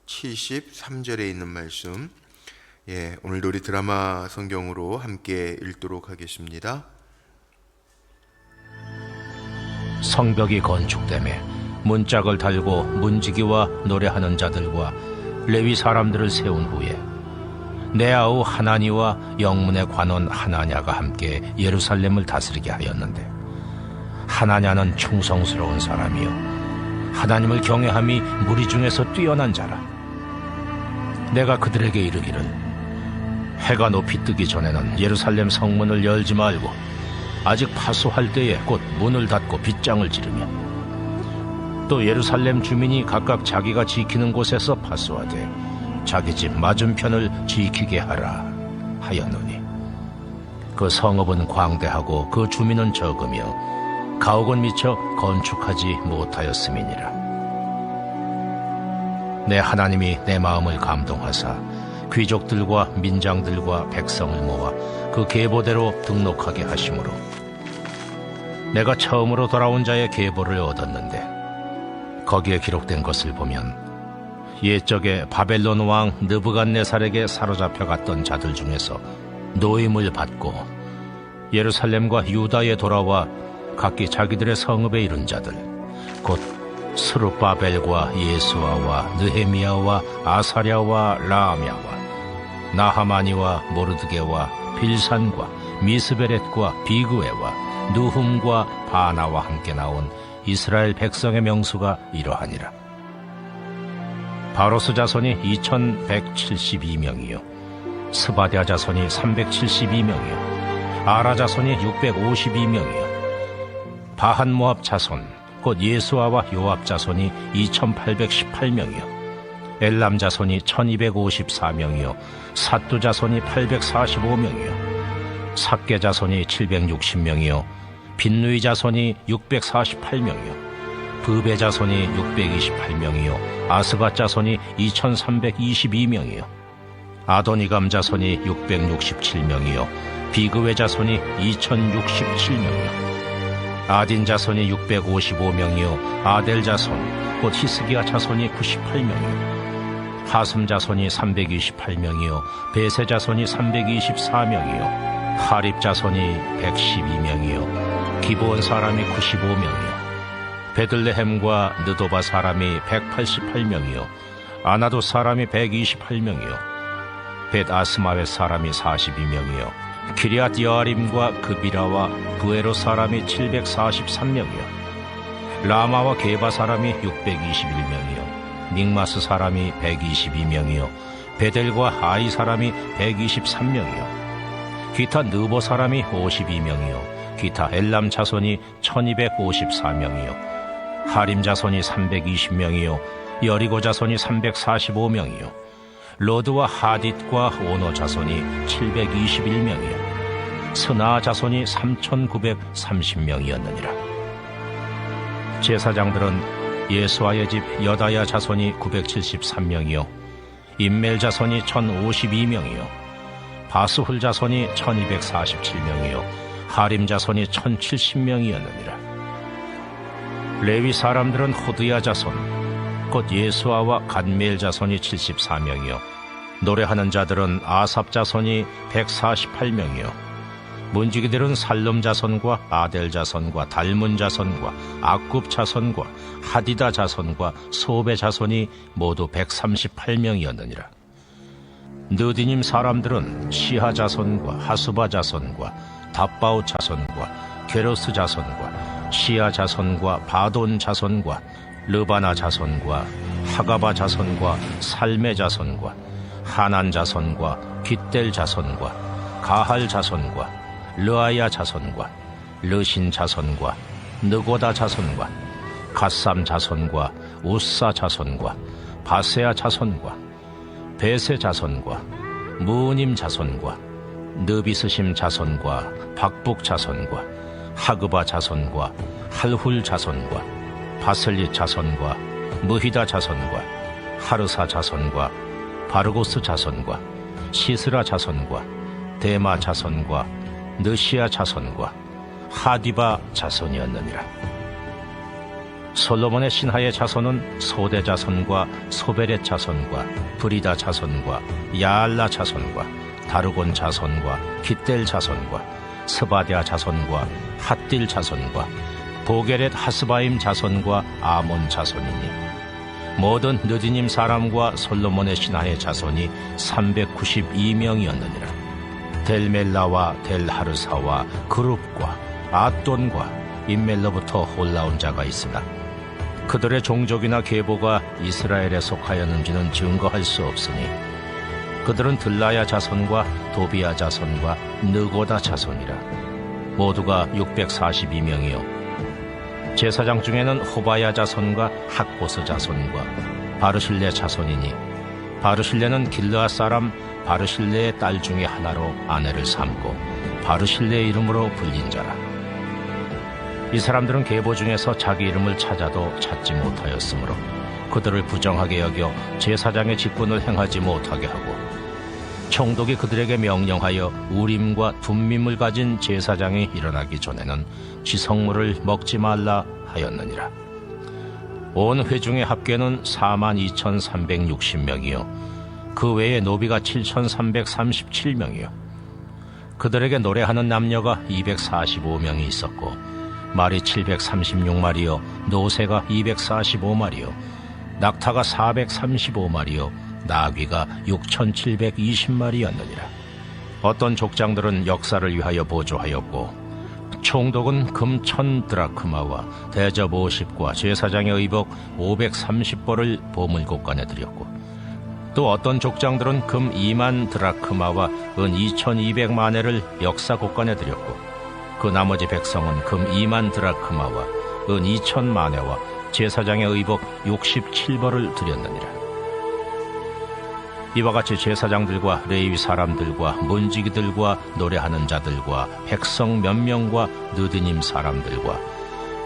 73절에 있는 말씀, 오늘도 우리 드라마 성경으로 함께 읽도록 하겠습니다. 성벽이 건축되매 문짝을 달고 문지기와 노래하는 자들과 레위 사람들을 세운 후에 내 아우 하나니와 영문의 관원 하나냐가 함께 예루살렘을 다스리게 하였는데, 하나냐는 충성스러운 사람이요 하나님을 경외함이 무리 중에서 뛰어난 자라. 내가 그들에게 이르기를, 해가 높이 뜨기 전에는 예루살렘 성문을 열지 말고 아직 파수할 때에 곧 문을 닫고 빗장을 지르며, 또 예루살렘 주민이 각각 자기가 지키는 곳에서 파수하되 자기 집 맞은편을 지키게 하라 하였노니, 그 성읍은 광대하고 그 주민은 적으며 가옥은 미처 건축하지 못하였음이니라. 내 하나님이 내 마음을 감동하사 귀족들과 민장들과 백성을 모아 그 계보대로 등록하게 하심으로 내가 처음으로 돌아온 자의 계보를 얻었는데, 거기에 기록된 것을 보면 옛적에 바벨론 왕 느부갓네살에게 사로잡혀 갔던 자들 중에서 노임을 받고 예루살렘과 유다에 돌아와 각기 자기들의 성읍에 이른 자들, 곧 스룹바벨과 예수아와 느헤미야와 아사랴와 라암야와 나하마니와 모르드게와 빌산과 미스베렛과 비그웨와 누훔과 바나와 함께 나온 이스라엘 백성의 명수가 이러하니라. 바로스 자손이 2172명이요 스바랴 자손이 372명이요 아라 자손이 652명이요 바한 모압 자손 곧 예수아와 요압 자손이 2818명이요 엘람 자손이 1254명이요 삿두 자손이 845명이요 삭게 자손이 760명이요 빈누이 자손이 648명이요 브베 자손이 628명이요 아스밧 자손이 2322명이요 아도니감 자손이 667명이요 비그웨 자손이 2067명이요 아딘 자손이 655명이요 아델 자손 곧 히스기야 자손이 98명이요 하슴 자손이 328명이요 베세 자손이 324명이요 하립 자손이 112명이요 기브온 사람이 95명이요 베들레헴과 느도바 사람이 188명이요 아나도 사람이 128명이요 벳아스마벳 사람이 42명이요 기리앗 여아림과 그비라와 부에로 사람이 743명이요 라마와 게바 사람이 621명이요 믹마스 사람이 122명이요 베델과 아이 사람이 123명이요 기타 느보 사람이 52명이요 기타 엘람 자손이 1254명이요 하림 자손이 320명이요 여리고 자손이 345명이요 로드와 하딧과 오노 자손이 721명이요 스나 자손이 3930명이었느니라. 제사장들은 예수아의 집 여다야 자손이 973명이요 임멜 자손이 1052명이요 바스훌 자손이 1247명이요 하림 자손이 1070명이었느니라. 레위 사람들은 호드야 자손 곧 예수아와 간메엘 자손이 74명이요 노래하는 자들은 아삽 자손이 148명이요 문지기들은 살름 자손과 아델 자손과 달문 자손과 악굽 자손과 하디다 자손과 소베 자손이 모두 138명이었느니라. 느디님 사람들은 시하 자손과 하수바 자손과 답바우 자손과 게로스 자손과 시아 자손과 바돈 자손과 르바나 자손과 하가바 자손과 살메 자손과 하난 자손과 깃델 자손과 가할 자손과 르아야 자손과 르신 자손과 느고다 자손과 갓삼 자손과 우사 자손과 바세아 자손과 베세 자손과 무님 자손과 느비스심 자손과 박북 자손과 하그바 자손과 할훌 자손과 바슬리 자손과 무히다 자손과 하르사 자손과 바르고스 자손과 시스라 자손과 데마 자손과 느시아 자손과 하디바 자손이었느니라. 솔로몬의 신하의 자손은 소대 자손과 소베렛 자손과 브리다 자손과 야알라 자손과 다르곤 자손과 깃델 자손과 스바디아 자손과 핫딜 자손과 보게렛 하스바임 자손과 아몬 자손이니 모든 느디님 사람과 솔로몬의 신하의 자손이 392명이었느니라. 델멜라와 델하르사와 그룹과 아돈과 임멜로부터 올라온 자가 있으나 그들의 종족이나 계보가 이스라엘에 속하였는지는 증거할 수 없으니 그들은 들라야 자손과 도비야 자손과 느고다 자손이라. 모두가 642명이요 제사장 중에는 호바야 자손과 학보스 자손과 바르실레 자손이니 바르실레는 길르앗 사람 바르실레의 딸 중에 하나로 아내를 삼고 바르실레의 이름으로 불린 자라. 이 사람들은 계보 중에서 자기 이름을 찾아도 찾지 못하였으므로 그들을 부정하게 여겨 제사장의 직분을 행하지 못하게 하고 총독이 그들에게 명령하여 우림과 둠밈을 가진 제사장이 일어나기 전에는 지성물을 먹지 말라 하였느니라. 온 회중의 합계는 42,360명이요 그 외에 노비가 7,337명이요 그들에게 노래하는 남녀가 245명이 있었고 말이 736마리요 노새가 245마리요 낙타가 435마리요 나귀가 6,720마리였느니라. 어떤 족장들은 역사를 위하여 보조하였고 총독은 금 1,000드라크마와 대접 50과 제사장의 의복 530벌을 보물곳간에 드렸고 또 어떤 족장들은 금 2만 드라크마와 은 2,200마네를 역사곳간에 드렸고 그 나머지 백성은 금 2만 드라크마와 은 2,000마네와 제사장의 의복 67벌을 드렸느니라. 이와 같이 제사장들과 레위 사람들과 문지기들과 노래하는 자들과 백성 몇 명과 느디님 사람들과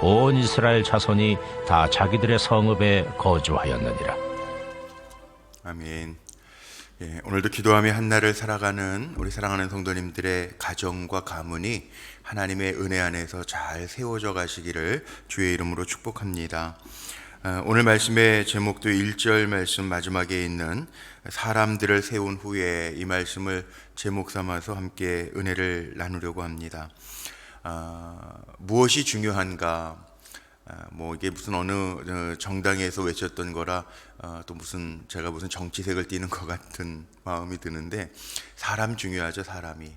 온 이스라엘 자손이 다 자기들의 성읍에 거주하였느니라. 아멘. 오늘도 기도하며 한날을 살아가는 우리 사랑하는 성도님들의 가정과 가문이 하나님의 은혜 안에서 잘 세워져 가시기를 주의 이름으로 축복합니다. 오늘 말씀의 제목도 1절 말씀 마지막에 있는 사람들을 세운 후에 이 말씀을 제목 삼아서 함께 은혜를 나누려고 합니다. 무엇이 중요한가? 이게 무슨 어느 정당에서 외쳤던 거라 또 제가 무슨 정치색을 띠는 것 같은 마음이 드는데 사람 중요하죠, 사람이.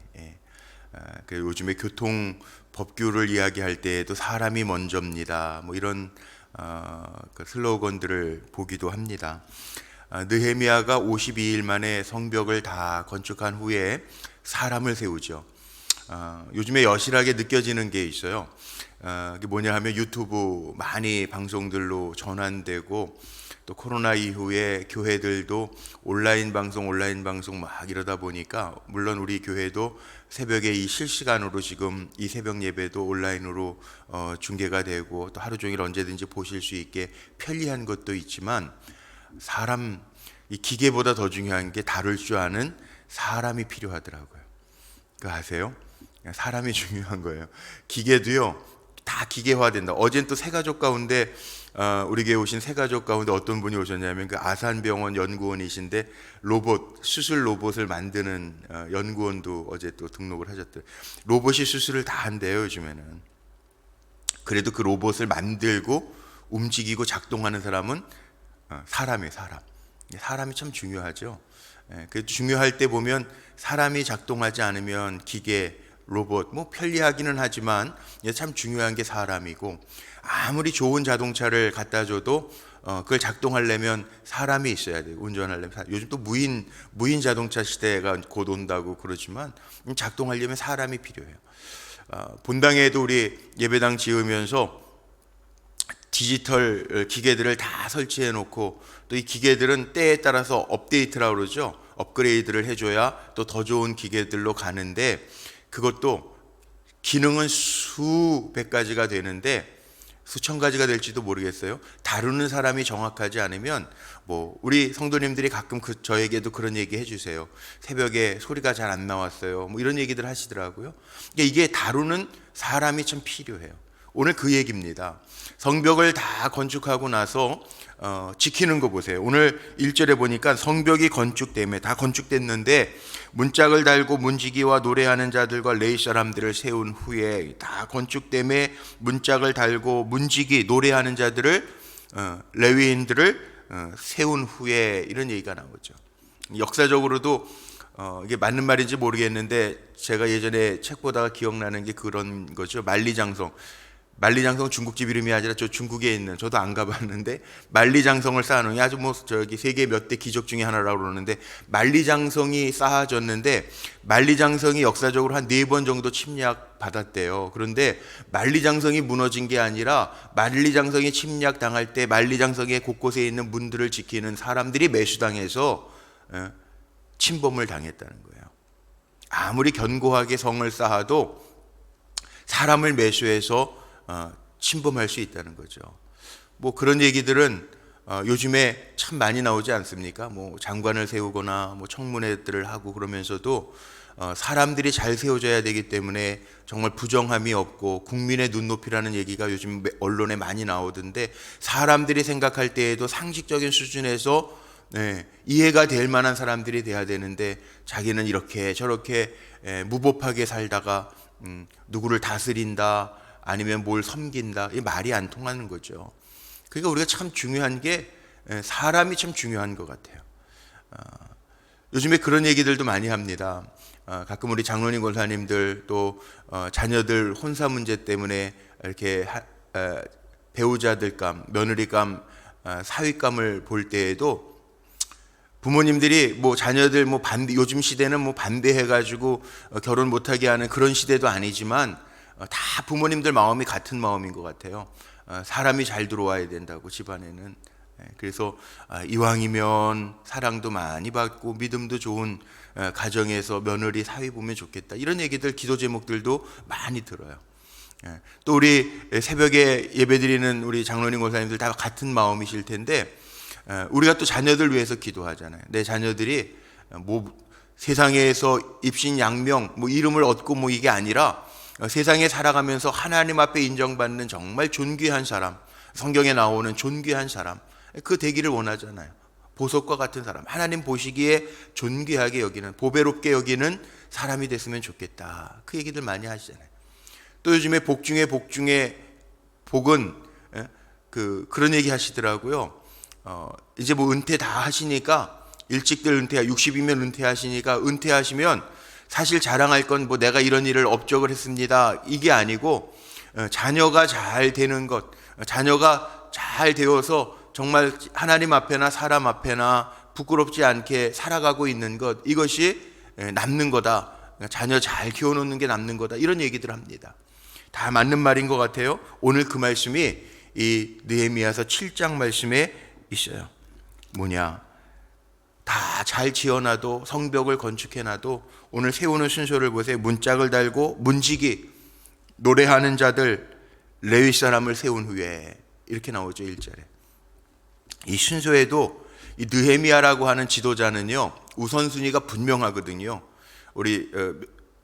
요즘에 교통 법규를 이야기할 때에도 사람이 먼저입니다. 이런 그 슬로건들을 보기도 합니다. 느헤미야가 52일 만에 성벽을 다 건축한 후에 사람을 세우죠. 요즘에 여실하게 느껴지는 게 있어요. 그게 뭐냐 하면 유튜브 많이 방송들로 전환되고 또 코로나 이후에 교회들도 온라인 방송 막 이러다 보니까 물론 우리 교회도 새벽에 이 실시간으로 지금 이 새벽 예배도 온라인으로 중계가 되고 또 하루 종일 언제든지 보실 수 있게 편리한 것도 있지만 이 기계보다 더 중요한 게 다룰 줄 아는 사람이 필요하더라고요. 그거 아세요? 사람이 중요한 거예요. 기계도요 다 기계화된다. 어젠 또 새가족 가운데 우리 교회 오신 새가족 가운데 어떤 분이 오셨냐면 그 아산병원 연구원이신데 수술 로봇을 만드는 연구원도 어제 또 등록을 하셨대요. 로봇이 수술을 다 한대요 요즘에는. 그래도 그 로봇을 만들고 움직이고 작동하는 사람은 사람이에요. 사람이 참 중요하죠. 그 중요할 때 보면 사람이 작동하지 않으면 기계 로봇 편리하기는 하지만 참 중요한 게 사람이고 아무리 좋은 자동차를 갖다 줘도 그걸 작동하려면 사람이 있어야 돼요. 운전하려면 요즘 또 무인 자동차 시대가 곧 온다고 그러지만 작동하려면 사람이 필요해요. 본당에도 우리 예배당 지으면서 디지털 기계들을 다 설치해 놓고 또 이 기계들은 때에 따라서 업데이트라고 그러죠. 업그레이드를 해줘야 또 더 좋은 기계들로 가는데 그것도 기능은 수백 가지가 되는데 수천 가지가 될지도 모르겠어요. 다루는 사람이 정확하지 않으면 우리 성도님들이 가끔 저에게도 그런 얘기 해주세요. 새벽에 소리가 잘 안 나왔어요. 이런 얘기들 하시더라고요. 이게 다루는 사람이 참 필요해요. 오늘 그 얘기입니다. 성벽을 다 건축하고 나서 지키는 거 보세요. 오늘 1절에 보니까 성벽이 건축됨에 다 건축됐는데 문짝을 달고 문지기와 노래하는 자들과 레위 사람들을 세운 후에 다 건축됨에 문짝을 달고 문지기 노래하는 자들을 레위인들을 세운 후에 이런 얘기가 나오죠. 역사적으로도 이게 맞는 말인지 모르겠는데 제가 예전에 책 보다가 기억나는 게 그런 거죠. 만리장성 중국집 이름이 아니라 저 중국에 있는, 저도 안 가봤는데 만리장성을 쌓아놓은 아주 뭐 저기 세계 몇 대 기적 중에 하나라고 그러는데, 만리장성이 쌓아졌는데 만리장성이 역사적으로 한 4번 정도 침략 받았대요. 그런데 만리장성이 무너진 게 아니라 만리장성이 침략 당할 때 만리장성의 곳곳에 있는 문들을 지키는 사람들이 매수당해서 침범을 당했다는 거예요. 아무리 견고하게 성을 쌓아도 사람을 매수해서 침범할 수 있다는 거죠. 뭐 그런 얘기들은 요즘에 참 많이 나오지 않습니까? 뭐 장관을 세우거나 뭐 청문회들을 하고 그러면서도 사람들이 잘 세워져야 되기 때문에 정말 부정함이 없고 국민의 눈높이라는 얘기가 요즘 언론에 많이 나오던데, 사람들이 생각할 때에도 상식적인 수준에서 이해가 될 만한 사람들이 돼야 되는데 자기는 이렇게 저렇게 무법하게 살다가 누구를 다스린다 아니면 뭘 섬긴다, 이 말이 안 통하는 거죠. 그러니까 우리가 참 중요한 게 사람이 참 중요한 것 같아요. 요즘에 그런 얘기들도 많이 합니다. 가끔 우리 장로님 권사님들 또 자녀들 혼사 문제 때문에 이렇게 배우자들감, 며느리감, 사위감을 볼 때에도 부모님들이 뭐 자녀들 뭐 반대, 요즘 시대는 뭐 반대해가지고 결혼 못하게 하는 그런 시대도 아니지만 다 부모님들 마음이 같은 마음인 것 같아요. 사람이 잘 들어와야 된다고, 집안에는. 그래서 이왕이면 사랑도 많이 받고 믿음도 좋은 가정에서 며느리 사위 보면 좋겠다, 이런 얘기들, 기도 제목들도 많이 들어요. 또 우리 새벽에 예배드리는 우리 장로님 권사님들 다 같은 마음이실 텐데, 우리가 또 자녀들 위해서 기도하잖아요. 내 자녀들이 뭐 세상에서 입신양명 뭐 이름을 얻고 뭐 이게 아니라 세상에 살아가면서 하나님 앞에 인정받는 정말 존귀한 사람, 성경에 나오는 존귀한 사람, 그 되기를 원하잖아요. 보석과 같은 사람, 하나님 보시기에 존귀하게 여기는, 보배롭게 여기는 사람이 됐으면 좋겠다, 그 얘기들 많이 하시잖아요. 또 요즘에 복 중에 복은 그런 얘기 하시더라고요. 이제 뭐 은퇴 다 하시니까, 일찍들 은퇴, 60이면 은퇴하시니까, 은퇴하시면 사실 자랑할 건 뭐 내가 이런 일을 업적을 했습니다, 이게 아니고 자녀가 잘 되는 것, 자녀가 잘 되어서 정말 하나님 앞에나 사람 앞에나 부끄럽지 않게 살아가고 있는 것, 이것이 남는 거다. 자녀 잘 키워놓는 게 남는 거다, 이런 얘기들 합니다. 다 맞는 말인 것 같아요. 오늘 그 말씀이 이 느헤미야서 7장 말씀에 있어요. 뭐냐? 다 잘 지어놔도, 성벽을 건축해놔도 오늘 세우는 순서를 보세요. 문짝을 달고 문지기 노래하는 자들 레위 사람을 세운 후에, 이렇게 나오죠. 1절에. 이 순서에도 이 느헤미야라고 하는 지도자는요, 우선순위가 분명하거든요. 우리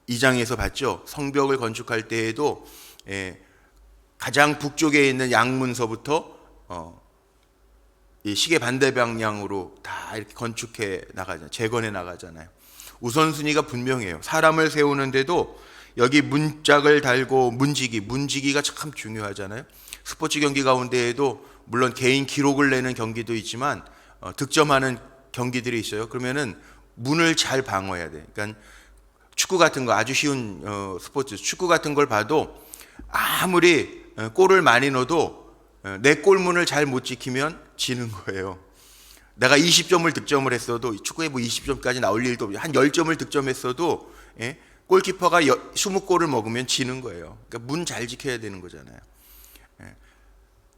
2장에서 봤죠. 성벽을 건축할 때에도 가장 북쪽에 있는 양문서부터 이 시계 반대 방향으로 다 이렇게 건축해 나가잖아요. 재건해 나가잖아요. 우선순위가 분명해요. 사람을 세우는데도 여기 문짝을 달고 문지기가 참 중요하잖아요. 스포츠 경기 가운데에도 물론 개인 기록을 내는 경기도 있지만 득점하는 경기들이 있어요. 그러면은 문을 잘 방어해야 돼. 그러니까 축구 같은 거, 아주 쉬운 스포츠, 축구 같은 걸 봐도 아무리 골을 많이 넣어도 내 골문을 잘 못 지키면 지는 거예요. 내가 20점을 득점을 했어도, 축구에 뭐 20점까지 나올 일도 없고, 한 10점을 득점했어도 골키퍼가 20골을 먹으면 지는 거예요. 그러니까 문 잘 지켜야 되는 거잖아요.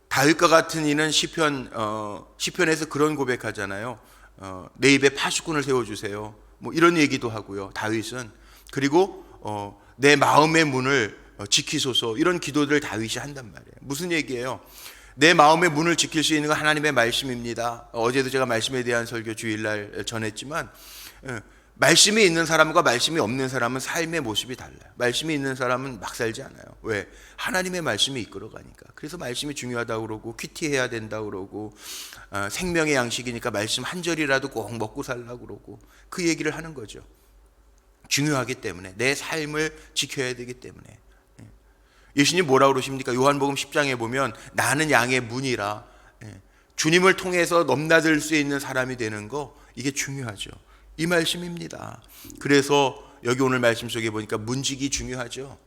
다윗과 같은 이는 시편에서 그런 고백하잖아요. 내 입에 파수꾼을 세워주세요, 뭐 이런 얘기도 하고요, 다윗은. 그리고 내 마음의 문을 지키소서, 이런 기도들을 다윗이 한단 말이에요. 무슨 얘기예요? 내 마음의 문을 지킬 수 있는 건 하나님의 말씀입니다. 어제도 제가 말씀에 대한 설교 주일날 전했지만 말씀이 있는 사람과 말씀이 없는 사람은 삶의 모습이 달라요. 말씀이 있는 사람은 막 살지 않아요. 왜? 하나님의 말씀이 이끌어가니까. 그래서 말씀이 중요하다고 그러고 큐티해야 된다고 그러고 생명의 양식이니까 말씀 한 절이라도 꼭 먹고 살라고 그러고 그 얘기를 하는 거죠. 중요하기 때문에 내 삶을 지켜야 되기 때문에. 예수님 뭐라고 그러십니까? 요한복음 10장에 보면 나는 양의 문이라 주님을 통해서 넘나들 수 있는 사람이 되는 거 이게 중요하죠. 이 말씀입니다. 그래서 여기 오늘 말씀 속에 보니까 문직이 중요하죠.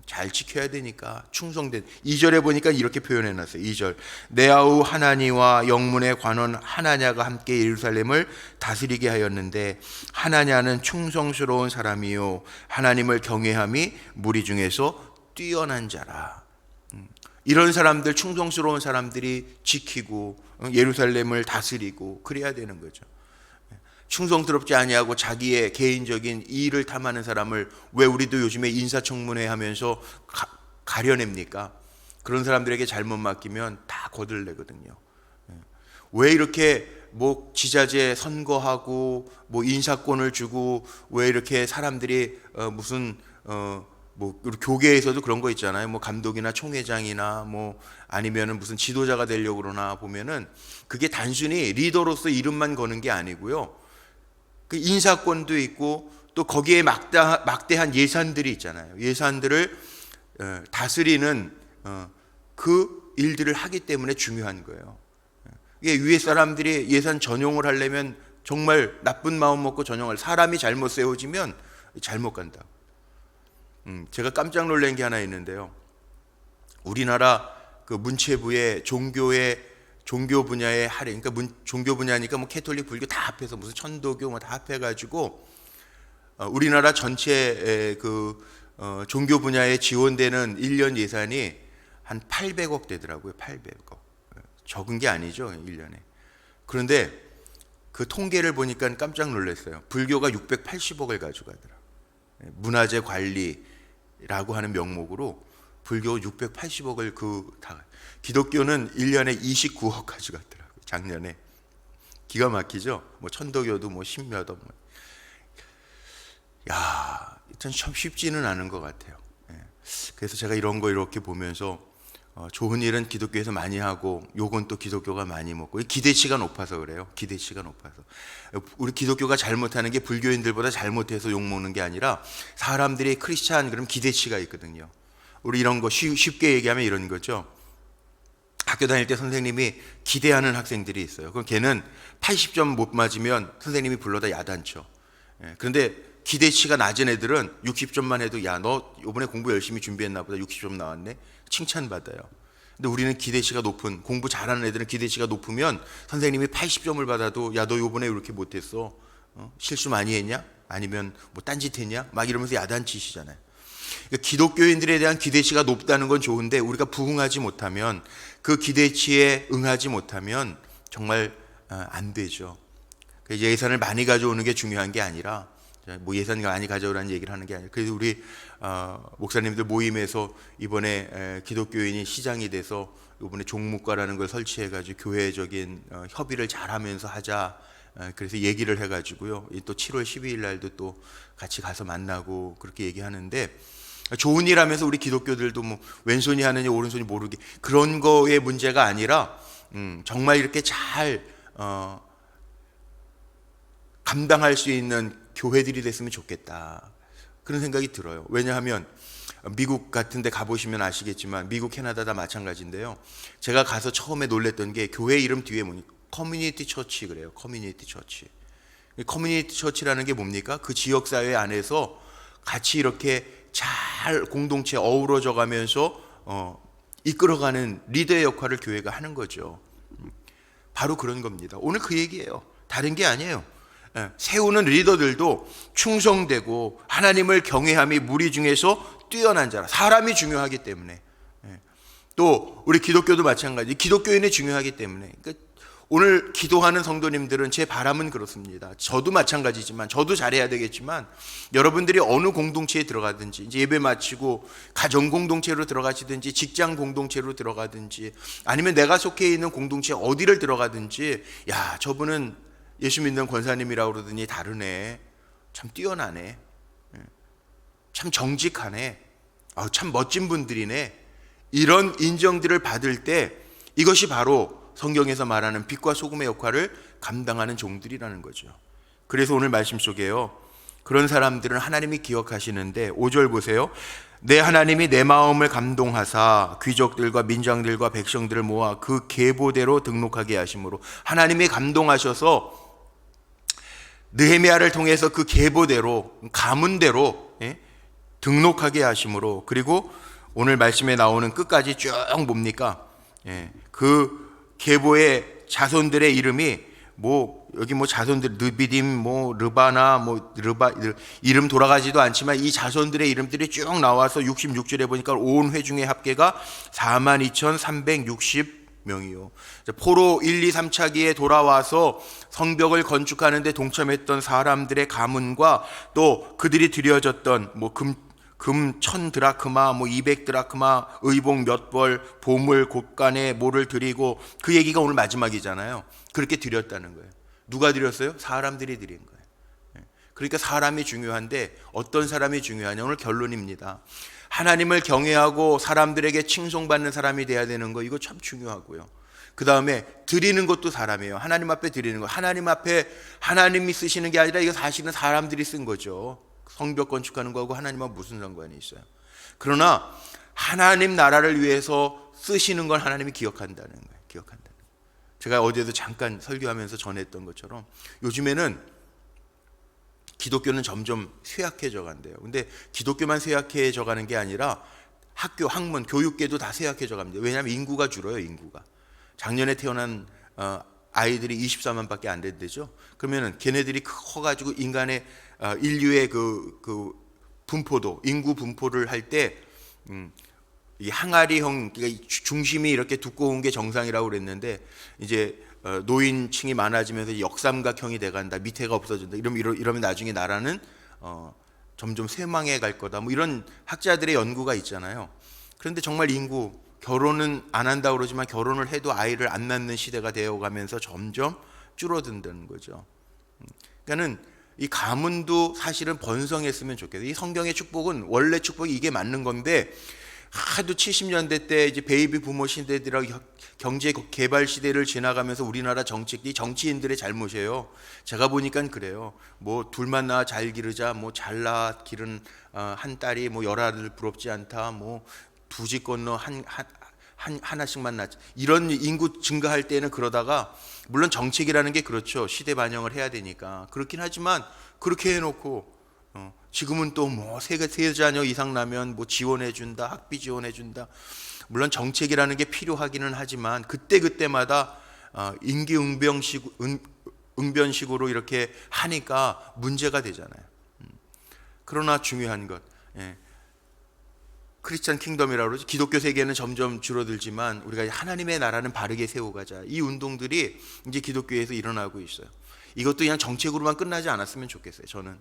잘 지켜야 되니까 충성된 2절에 보니까 이렇게 표현해 놨어요. 2절 내 아우 하나니와 영문의 관원 하나냐가 함께 예루살렘을 다스리게 하였는데 하나냐는 충성스러운 사람이요 하나님을 경외함이 무리 중에서 뛰어난 자라. 이런 사람들 충성스러운 사람들이 지키고 예루살렘을 다스리고 그래야 되는 거죠. 충성스럽지 아니하고 자기의 개인적인 이익을 탐하는 사람을 왜 우리도 요즘에 인사청문회 하면서 가려냅니까? 그런 사람들에게 잘못 맡기면 다 거들내거든요. 왜 이렇게 뭐 지자재 선거하고 뭐 인사권을 주고 왜 이렇게 사람들이 무슨 뭐 우리 교계에서도 그런 거 있잖아요. 뭐 감독이나 총회장이나 뭐 아니면은 무슨 지도자가 되려고 그러나 보면은 그게 단순히 리더로서 이름만 거는 게 아니고요. 그 인사권도 있고 또 거기에 막대한 예산들이 있잖아요. 예산들을 다스리는 그 일들을 하기 때문에 중요한 거예요. 이게 위에 사람들이 예산 전용을 하려면 정말 나쁜 마음 먹고 전용할 사람이 잘못 세워지면 잘못 간다. 제가 깜짝 놀란 게 하나 있는데요. 우리나라 그 문체부의 종교 분야의 할인, 그러니까 종교 분야니까 뭐 캐톨릭, 불교 다 합해서 무슨 천도교 뭐 다 합해가지고 우리나라 전체 그 종교 분야에 지원되는 1년 예산이 한 800억 되더라고요. 800억. 적은 게 아니죠, 1년에. 그런데 그 통계를 보니까 깜짝 놀랐어요. 불교가 680억을 가져가더라고요. 문화재 관리라고 하는 명목으로 불교 680억을 다 기독교는 1년에 29억 가져갔더라고요. 작년에. 기가 막히죠? 뭐 천도교도 뭐 10몇 억. 야, 참 쉽지는 않은 것 같아요. 그래서 제가 이런 거 이렇게 보면서 좋은 일은 기독교에서 많이 하고 요건 또 기독교가 많이 먹고 기대치가 높아서 그래요. 기대치가 높아서. 우리 기독교가 잘못하는 게 불교인들보다 잘못해서 욕먹는 게 아니라 사람들이 크리스찬 그럼 기대치가 있거든요. 우리 이런 거 쉽게 얘기하면 이런 거죠. 학교 다닐 때 선생님이 기대하는 학생들이 있어요. 그럼 걔는 80점 못 맞으면 선생님이 불러다 야단쳐. 그런데 기대치가 낮은 애들은 60점만 해도 야, 너 이번에 공부 열심히 준비했나 보다 60점 나왔네. 칭찬받아요. 근데 우리는 기대치가 높은, 공부 잘하는 애들은 기대치가 높으면 선생님이 80점을 받아도 야, 너 이번에 왜 이렇게 못했어? 실수 많이 했냐? 아니면 뭐 딴짓했냐? 막 이러면서 야단치시잖아요. 그러니까 기독교인들에 대한 기대치가 높다는 건 좋은데 우리가 부응하지 못하면 그 기대치에 응하지 못하면 정말 안 되죠. 예산을 많이 가져오는 게 중요한 게 아니라 뭐 예산 많이 가져오라는 얘기를 하는 게 아니라 그래서 우리 목사님들 모임에서 이번에 기독교인이 시장이 돼서 이번에 종목과라는 걸 설치해가지고 교회적인 협의를 잘하면서 하자. 그래서 얘기를 해가지고요. 또 7월 12일 날도 또 같이 가서 만나고 그렇게 얘기하는데 좋은 일 하면서 우리 기독교들도 뭐 왼손이 하느니 오른손이 모르게 그런 거의 문제가 아니라 정말 이렇게 잘 감당할 수 있는 교회들이 됐으면 좋겠다. 그런 생각이 들어요. 왜냐하면 미국 같은 데 가보시면 아시겠지만 미국, 캐나다 다 마찬가지인데요. 제가 가서 처음에 놀랬던 게 교회 이름 뒤에 뭐니? 커뮤니티 처치 그래요. 커뮤니티 처치. 커뮤니티 처치라는 게 뭡니까? 그 지역사회 안에서 같이 이렇게 잘 공동체 어우러져 가면서 이끌어가는 리더의 역할을 교회가 하는 거죠. 바로 그런 겁니다. 오늘 그 얘기예요. 다른 게 아니에요. 세우는 리더들도 충성되고 하나님을 경외함이 무리 중에서 뛰어난 자라. 사람이 중요하기 때문에. 또 우리 기독교도 마찬가지. 기독교인이 중요하기 때문에. 그러니까 오늘 기도하는 성도님들은 제 바람은 그렇습니다. 저도 마찬가지지만 저도 잘해야 되겠지만 여러분들이 어느 공동체에 들어가든지 이제 예배 마치고 가정 공동체로 들어가시든지 직장 공동체로 들어가든지 아니면 내가 속해 있는 공동체 어디를 들어가든지 야, 저분은 예수 믿는 권사님이라고 그러더니 다르네. 참 뛰어나네, 참 정직하네, 참 멋진 분들이네, 이런 인정들을 받을 때 이것이 바로 성경에서 말하는 빛과 소금의 역할을 감당하는 종들이라는 거죠. 그래서 오늘 말씀 속에요, 그런 사람들은 하나님이 기억하시는데 5절 보세요. 내 하나님이 내 마음을 감동하사 귀족들과 민장들과 백성들을 모아 그 계보대로 등록하게 하심으로, 하나님이 감동하셔서 느헤미야를 통해서 그 계보대로, 가문대로 등록하게 하심으로, 그리고 오늘 말씀에 나오는 끝까지 쭉 뭡니까? 그 계보의 자손들의 이름이 여기 자손들 느비딤 르바나 르바 이름 돌아가지도 않지만 이 자손들의 이름들이 쭉 나와서 66절에 보니까 온 회중의 합계가 42,360명이요. 포로 1, 2, 3차기에 돌아와서 성벽을 건축하는 데 동참했던 사람들의 가문과 또 그들이 드려졌던 금 1000드라크마, 200드라크마, 의복 몇 벌, 보물, 곳간에 모를 드리고, 그 얘기가 오늘 마지막이잖아요. 그렇게 드렸다는 거예요. 누가 드렸어요? 사람들이 드린 거예요. 그러니까 사람이 중요한데 어떤 사람이 중요하냐? 오늘 결론입니다. 하나님을 경외하고 사람들에게 칭송받는 사람이 돼야 되는 거, 이거 참 중요하고요. 그 다음에 드리는 것도 사람이에요. 하나님 앞에 드리는 거, 하나님 앞에 하나님이 쓰시는 게 아니라 이거 사실은 사람들이 쓴 거죠. 성벽 건축하는 거하고 하나님과 무슨 상관이 있어요? 그러나 하나님 나라를 위해서 쓰시는 건 하나님이 기억한다는 거예요. 기억한다는 거예요. 제가 어제도 잠깐 설교하면서 전했던 것처럼 요즘에는 기독교는 점점 쇠약해져 간대요. 근데 기독교만 쇠약해져 가는 게 아니라 학교, 학문, 교육계도 다 쇠약해져 갑니다. 왜냐하면 인구가 줄어요. 인구가. 작년에 태어난 아이들이 24만 밖에 안 된대죠. 그러면은 걔네들이 커가지고 인간의 인류의 그 분포도, 인구 분포를 할 때 이 항아리형, 그러니까 중심이 이렇게 두꺼운 게 정상이라고 그랬는데 이제 노인층이 많아지면서 역삼각형이 돼간다, 밑에가 없어진다, 이러면 나중에 나라는 점점 쇠망해 갈 거다, 이런 학자들의 연구가 있잖아요. 그런데 정말 인구, 결혼은 안 한다고 그러지만 결혼을 해도 아이를 안 낳는 시대가 되어가면서 점점 줄어든다는 거죠. 그러니까는 이 가문도 사실은 번성했으면 좋겠어요. 이 성경의 축복은 원래 축복이 이게 맞는 건데, 하도 70년대 때 이제 베이비 부모 시대들하고 경제 개발 시대를 지나가면서 우리나라 정책이 정치인들의 잘못이에요. 제가 보니까 그래요. 둘만 낳아 잘 기르자, 잘 낳아 기른 한 딸이 열아들 부럽지 않다, 두 집 건너 하나씩만 낳자, 이런 인구 증가할 때는 그러다가, 물론 정책이라는 게 그렇죠. 시대 반영을 해야 되니까 그렇긴 하지만, 그렇게 해놓고 지금은 또 세 자녀 이상 나면 지원해준다, 학비 지원해준다. 물론 정책이라는 게 필요하기는 하지만 그때마다 임기응변식으로 이렇게 하니까 문제가 되잖아요. 그러나 중요한 것, 크리스찬 킹덤이라고 그러죠. 기독교 세계는 점점 줄어들지만 우리가 하나님의 나라는 바르게 세워가자, 이 운동들이 이제 기독교에서 일어나고 있어요. 이것도 그냥 정책으로만 끝나지 않았으면 좋겠어요. 저는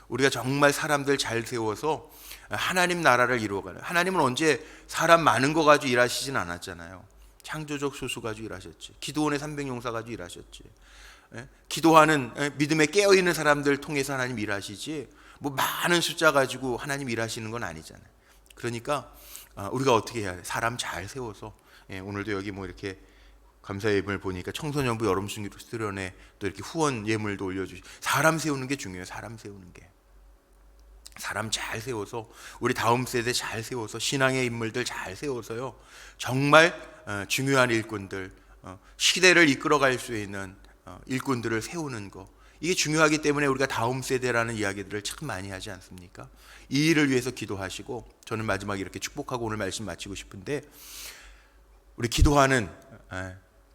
우리가 정말 사람들 잘 세워서 하나님 나라를 이루어가는, 하나님은 언제 사람 많은 거 가지고 일하시진 않았잖아요. 창조적 소수 가지고 일하셨지. 기도원의 300용사 가지고 일하셨지. 기도하는 믿음에 깨어있는 사람들 통해서 하나님 일하시지, 많은 숫자 가지고 하나님 일하시는 건 아니잖아요. 그러니까 우리가 어떻게 해야 돼? 사람 잘 세워서, 오늘도 여기 이렇게 감사 예물을 보니까 청소년부 여름 수련회 또 이렇게 후원 예물도 올려주시. 사람 세우는 게 중요해요. 사람 세우는 게. 사람 잘 세워서, 우리 다음 세대 잘 세워서, 신앙의 인물들 잘 세워서요, 정말 중요한 일꾼들, 시대를 이끌어갈 수 있는 일꾼들을 세우는 거, 이게 중요하기 때문에 우리가 다음 세대라는 이야기들을 참 많이 하지 않습니까? 이 일을 위해서 기도하시고, 저는 마지막에 이렇게 축복하고 오늘 말씀 마치고 싶은데, 우리 기도하는,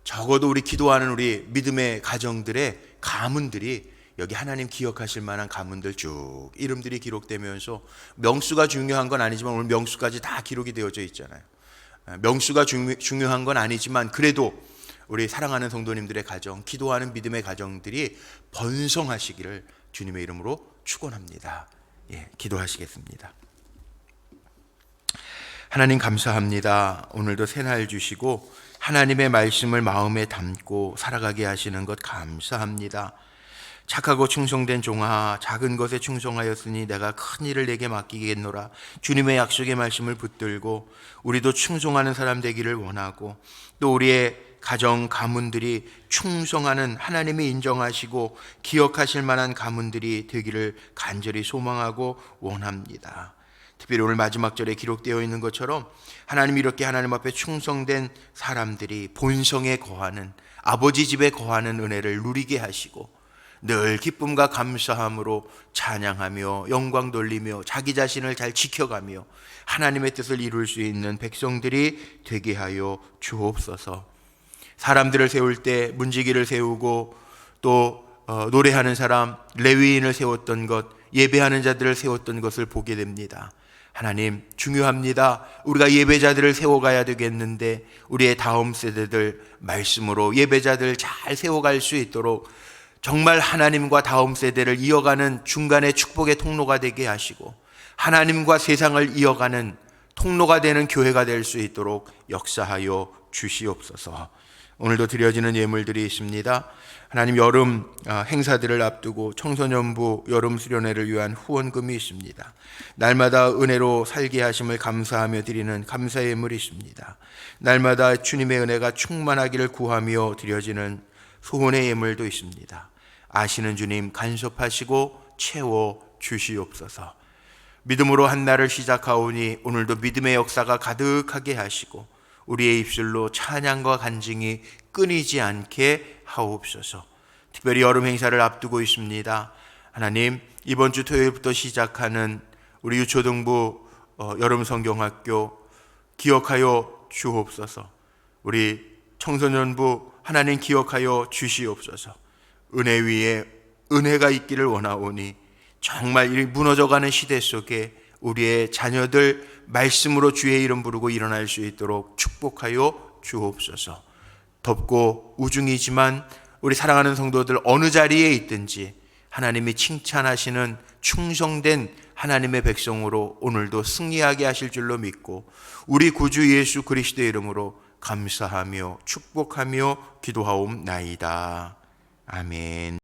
적어도 우리 기도하는 우리 믿음의 가정들의 가문들이 여기 하나님 기억하실 만한 가문들 쭉 이름들이 기록되면서, 명수가 중요한 건 아니지만 오늘 명수까지 다 기록이 되어져 있잖아요. 명수가 중요한 건 아니지만 그래도 우리 사랑하는 성도님들의 가정, 기도하는 믿음의 가정들이 번성하시기를 주님의 이름으로 축원합니다. 기도하시겠습니다. 하나님 감사합니다. 오늘도 새날 주시고 하나님의 말씀을 마음에 담고 살아가게 하시는 것 감사합니다. 착하고 충성된 종아, 작은 것에 충성하였으니 내가 큰 일을 내게 맡기겠노라. 주님의 약속의 말씀을 붙들고 우리도 충성하는 사람 되기를 원하고, 또 우리의 가정 가문들이 충성하는, 하나님이 인정하시고 기억하실 만한 가문들이 되기를 간절히 소망하고 원합니다. 특별히 오늘 마지막 절에 기록되어 있는 것처럼 하나님이 이렇게 하나님 앞에 충성된 사람들이 본성에 거하는, 아버지 집에 거하는 은혜를 누리게 하시고 늘 기쁨과 감사함으로 찬양하며 영광 돌리며 자기 자신을 잘 지켜가며 하나님의 뜻을 이룰 수 있는 백성들이 되게 하여 주옵소서. 사람들을 세울 때 문지기를 세우고 또 노래하는 사람, 레위인을 세웠던 것, 예배하는 자들을 세웠던 것을 보게 됩니다. 하나님, 중요합니다. 우리가 예배자들을 세워가야 되겠는데 우리의 다음 세대들 말씀으로 예배자들 잘 세워갈 수 있도록 정말 하나님과 다음 세대를 이어가는 중간의 축복의 통로가 되게 하시고 하나님과 세상을 이어가는 통로가 되는 교회가 될 수 있도록 역사하여 주시옵소서. 오늘도 드려지는 예물들이 있습니다. 하나님, 여름 행사들을 앞두고 청소년부 여름 수련회를 위한 후원금이 있습니다. 날마다 은혜로 살게 하심을 감사하며 드리는 감사의 예물이 있습니다. 날마다 주님의 은혜가 충만하기를 구하며 드려지는 소원의 예물도 있습니다. 아시는 주님 간섭하시고 채워 주시옵소서. 믿음으로 한 날을 시작하오니 오늘도 믿음의 역사가 가득하게 하시고 우리의 입술로 찬양과 간증이 끊이지 않게 하옵소서. 특별히 여름 행사를 앞두고 있습니다. 하나님, 이번 주 토요일부터 시작하는 우리 유초등부 여름 성경학교 기억하여 주옵소서. 우리 청소년부 하나님 기억하여 주시옵소서. 은혜 위에 은혜가 있기를 원하오니 정말 이 무너져가는 시대 속에 우리의 자녀들 말씀으로 주의 이름 부르고 일어날 수 있도록 축복하여 주옵소서. 덥고 우중이지만 우리 사랑하는 성도들 어느 자리에 있든지 하나님이 칭찬하시는 충성된 하나님의 백성으로 오늘도 승리하게 하실 줄로 믿고 우리 구주 예수 그리스도의 이름으로 감사하며 축복하며 기도하옵나이다. 아멘.